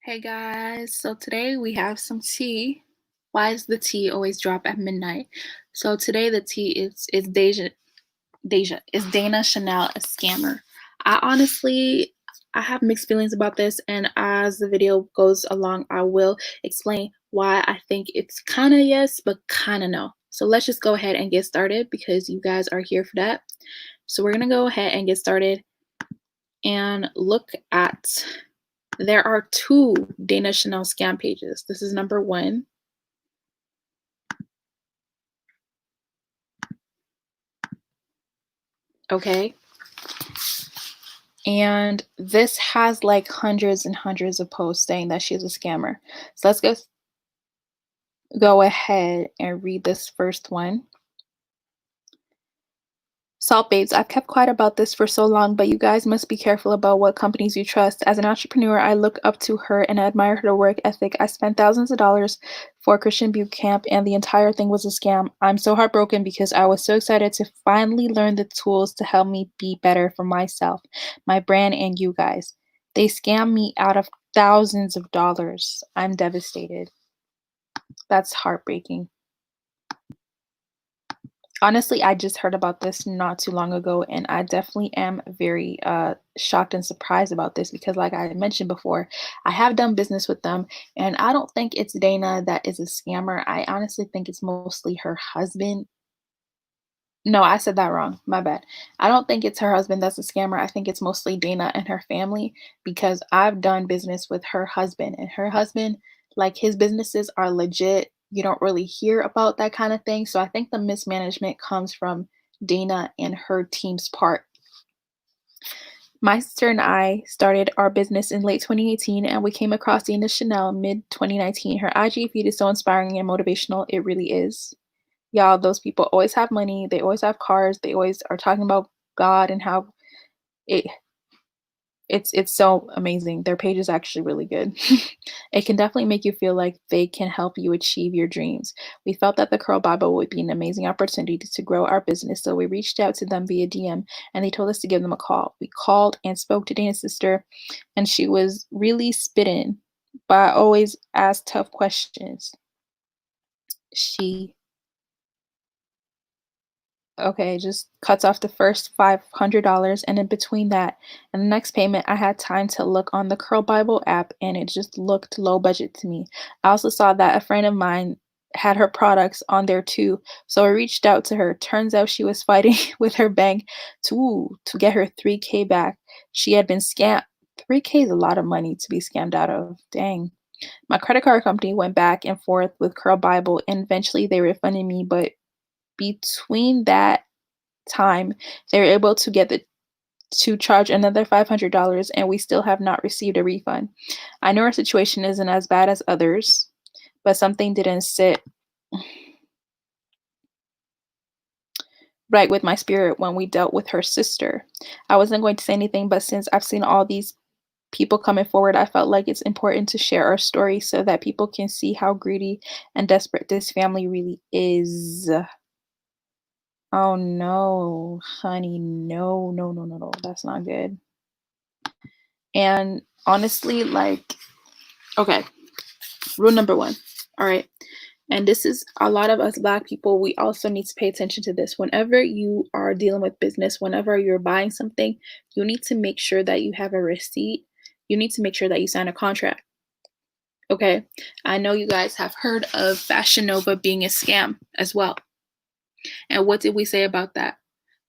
Hey guys, so today we have some tea. Why does the tea always drop at midnight? So today the tea is Deja. Is Dana Chanel a scammer? I honestly I have mixed feelings about this, and as the video goes along, I will explain why I think it's kind of yes, but kind of no. So let's just go ahead and get started because you guys are here for that. So we're gonna go ahead and get started and look at there are two Dana Chanel scam pages. This is number one. Okay. And this has like hundreds and hundreds of posts saying that she's a scammer. So let's go ahead and read this first one. Salt babes, I've kept quiet about this for so long, but you guys must be careful about what companies you trust. As an entrepreneur, I look up to her and I admire her work ethic. I spent thousands of dollars for Christian Butte Camp, and the entire thing was a scam. I'm so heartbroken because I was so excited to finally learn the tools to help me be better for myself, my brand, and you guys. They scammed me out of thousands of dollars. I'm devastated. That's heartbreaking. Honestly, I just heard about this not too long ago, and I definitely am very shocked and surprised about this because, like I mentioned before, I have done business with them, and I don't think it's Dana that is a scammer. I honestly think it's mostly her husband. No, I said that wrong. My bad. I don't think it's her husband that's a scammer. I think it's mostly Dana and her family because I've done business with her husband, and her husband, like his businesses are legit. You don't really hear about that kind of thing. So I think the mismanagement comes from Dana and her team's part. My sister and I started our business in late 2018 and we came across Dana Chanel mid 2019. Her IG feed is so inspiring and motivational. It really is. Y'all, those people always have money, they always have cars, they always are talking about God and how it it's so amazing. Their page is actually really good. It can definitely make you feel like they can help you achieve your dreams. We felt that the Curl Bible would be an amazing opportunity to grow our business, so we reached out to them via DM and they told us to give them a call. We called and spoke to Dana's sister, and she was really spitting, but I always asked tough questions. She Okay, just cuts off the first $500, and in between that and the next payment, I had time to look on the Curl Bible app, and it just looked low budget to me. I also saw that a friend of mine had her products on there too, so I reached out to her. Turns out she was fighting with her bank to get her 3K back. She had been scammed. 3K is a lot of money to be scammed out of. Dang. My credit card company went back and forth with Curl Bible, and eventually they refunded me, but between that time, they were able to get the to charge another $500, and we still have not received a refund. I know our situation isn't as bad as others, but something didn't sit right with my spirit when we dealt with her sister. I wasn't going to say anything, but since I've seen all these people coming forward, I felt like it's important to share our story so that people can see how greedy and desperate this family really is. Oh no, honey, no, no, no, no, no, that's not good. And honestly, like, okay, rule number one. All right. And this is a lot of us Black people, we also need to pay attention to this. Whenever you are dealing with business, whenever you're buying something, you need to make sure that you have a receipt. You need to make sure that you sign a contract. Okay. I know you guys have heard of Fashion Nova being a scam as well. And what did we say about that?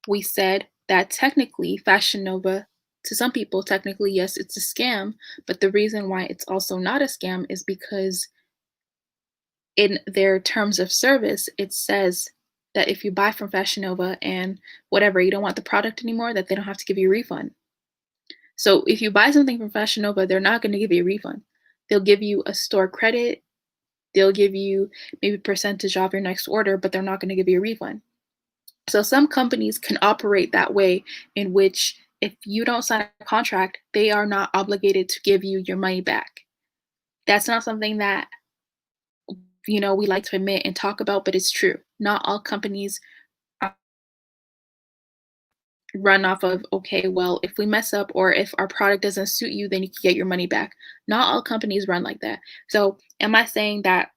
We said that technically Fashion Nova, to some people, technically, yes, it's a scam, but the reason why it's also not a scam is because in their terms of service, it says that if you buy from Fashion Nova and whatever, you don't want the product anymore, that they don't have to give you a refund. So if you buy something from Fashion Nova, they're not going to give you a refund. They'll give you a store credit, they'll give you maybe a percentage off your next order, but they're not going to give you a refund. So some companies can operate that way, in which if you don't sign a contract, they are not obligated to give you your money back. That's not something that we like to admit and talk about, but it's true. Not all companies run off of, okay, well, if we mess up or if our product doesn't suit you, then you can get your money back. Not all companies run like that. So, am I saying that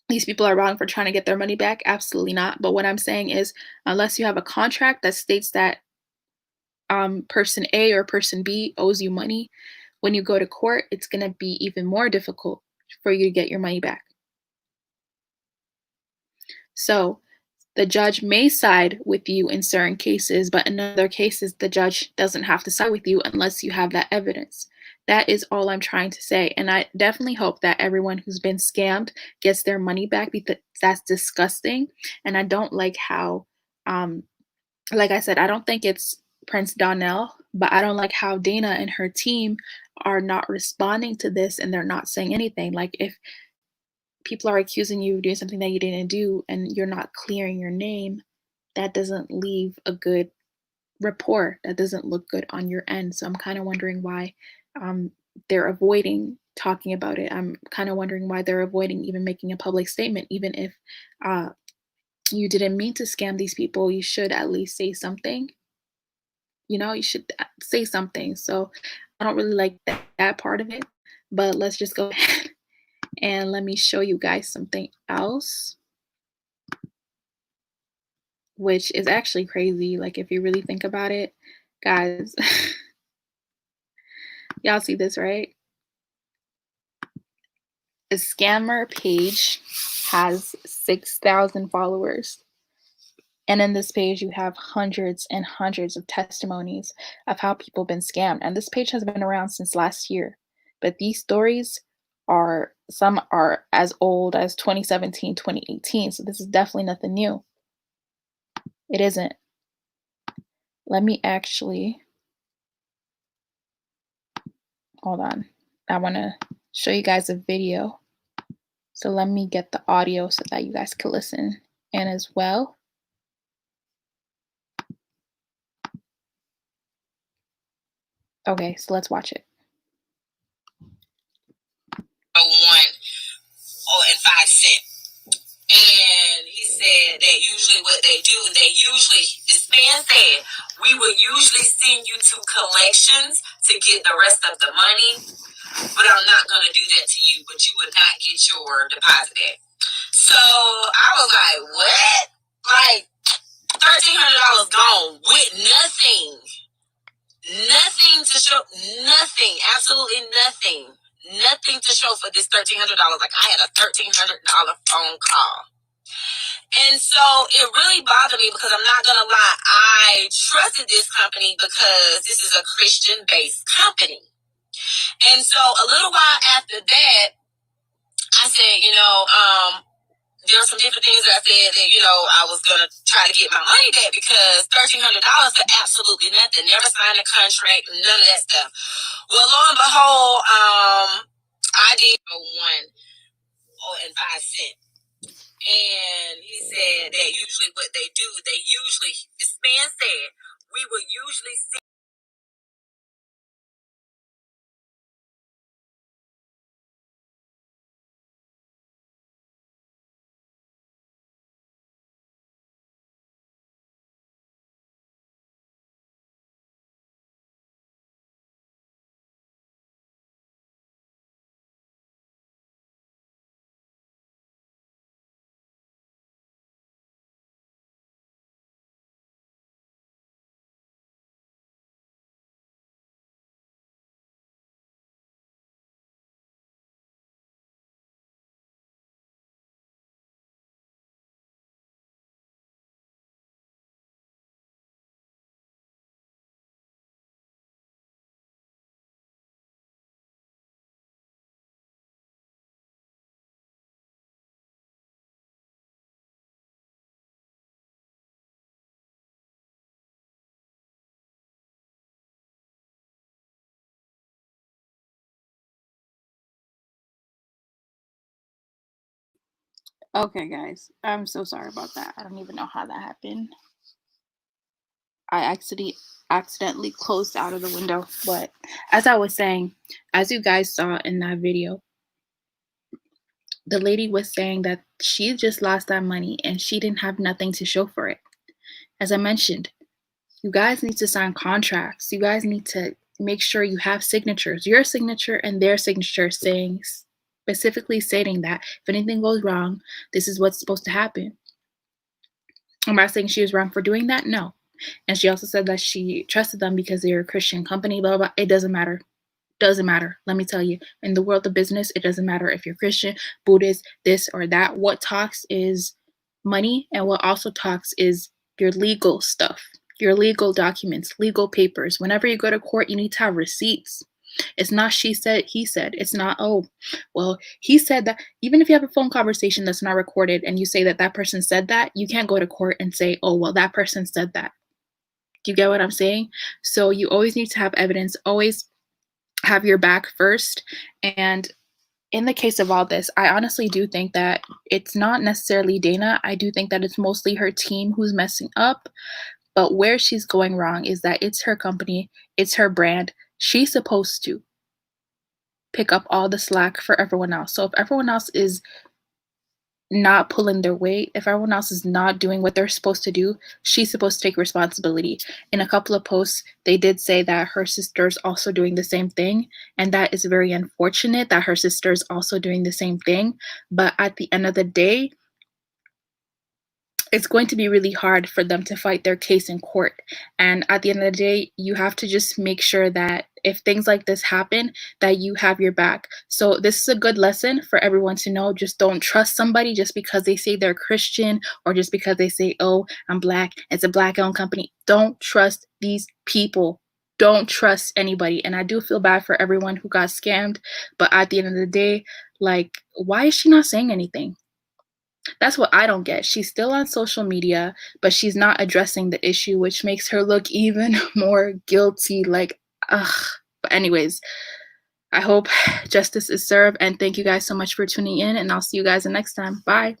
these people are wrong for trying to get their money back? Absolutely not. But what I'm saying is, unless you have a contract that states that person A or person B owes you money, when you go to court, it's going to be even more difficult for you to get your money back. So, the judge may side with you in certain cases, but in other cases, the judge doesn't have to side with you unless you have that evidence. That is all I'm trying to say. And I definitely hope that everyone who's been scammed gets their money back because that's disgusting. And I don't like how, um, like I said, I don't think it's Prince Donnell, but I don't like how Dana and her team are not responding to this and they're not saying anything. Like, if people are accusing you of doing something that you didn't do and you're not clearing your name, that doesn't leave a good rapport. That doesn't look good on your end. So I'm kind of wondering why um, they're avoiding talking about it. I'm kind of wondering why they're avoiding even making a public statement, even if uh, you didn't mean to scam these people. You should at least say something. You should say something. So I don't really like that part of it. But let's just go ahead and let me show you guys something else, which is actually crazy. Like, if you really think about it, guys, y'all see this, right? A scammer page has 6,000 followers. And in this page, you have hundreds and hundreds of testimonies of how people have been scammed. And this page has been around since last year. But these stories some are as old as 2017, 2018. So this is definitely nothing new. It isn't. Let me actually, hold on. I want to show you guys a video. So let me get the audio so that you guys can listen in as well. Okay, so let's watch it. 1.05 cents. And he said that usually what they do, this man said, we would usually send you to collections to get the rest of the money, but I'm not going to do that to you, but you would not get your deposit back. So I was like, what? Like, $1,300 gone with nothing. Nothing to show, nothing, absolutely nothing. Nothing to show for this $1,300. Like, I had a $1,300 phone call. And so it really bothered me because I'm not going to lie, I trusted this company because this is a Christian-based company. And so a little while after that, I said, there are some different things that I said that, I was going to try to get my money back because $1,300 for absolutely nothing. Never signed a contract, none of that stuff. Well, lo and behold, I did 1.05 cents. And he said that usually what they do, this man said, we will usually see. Okay, guys, I'm so sorry about that. I don't even know how that happened. I accidentally closed out of the window. But as I was saying, as you guys saw in that video, the lady was saying that she just lost that money and she didn't have nothing to show for it. As I mentioned, You guys need to sign contracts. You guys need to make sure you have signatures, your signature and their signature, saying, specifically stating that if anything goes wrong, this is what's supposed to happen. Am I saying she was wrong for doing that? No. And she also said that she trusted them because they're a Christian company, blah, blah, blah. It doesn't matter. Doesn't matter. Let me tell you, in the world of business, it doesn't matter if you're Christian, Buddhist, this or that. What talks is money, and what also talks is your legal stuff, your legal documents, legal papers. Whenever you go to court, you need to have receipts. It's not she said, he said. It's not, oh, well, he said that. Even if you have a phone conversation that's not recorded and you say that that person said that, you can't go to court and say, oh, well, that person said that. Do you get what I'm saying? So you always need to have evidence, always have your back first. And in the case of all this, I honestly do think that it's not necessarily Dana. I do think that it's mostly her team who's messing up. But where she's going wrong is that it's her company, it's her brand. She's supposed to pick up all the slack for everyone else. So if everyone else is not pulling their weight, if everyone else is not doing what they're supposed to do, she's supposed to take responsibility. In a couple of posts, they did say that her sister's also doing the same thing, and that is very unfortunate that her sister's also doing the same thing. But at the end of the day, it's going to be really hard for them to fight their case in court. And at the end of the day, you have to just make sure that if things like this happen, that you have your back. So this is a good lesson for everyone to know. Just don't trust somebody just because they say they're Christian, or just because they say, oh, I'm black, it's a black-owned company. Don't trust these people. Don't trust anybody. And I do feel bad for everyone who got scammed. But at the end of the day, like, why is she not saying anything? That's what I don't get. She's still on social media, but she's not addressing the issue, which makes her look even more guilty. Like, ugh. But anyways, I hope justice is served. And thank you guys so much for tuning in. And I'll see you guys the next time. Bye.